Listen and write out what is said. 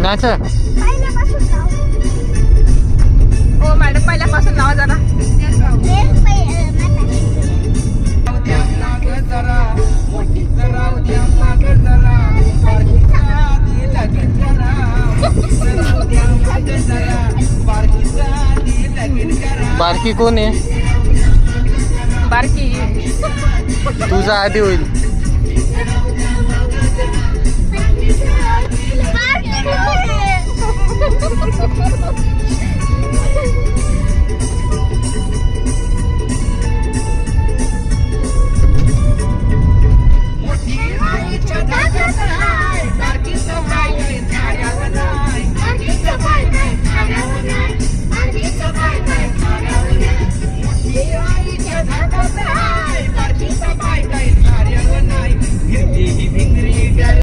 नाच. हो मॅडम पहिल्यापासून नाव जरा. बारकी कोण आहे? बारकी तुझा आधी होईल.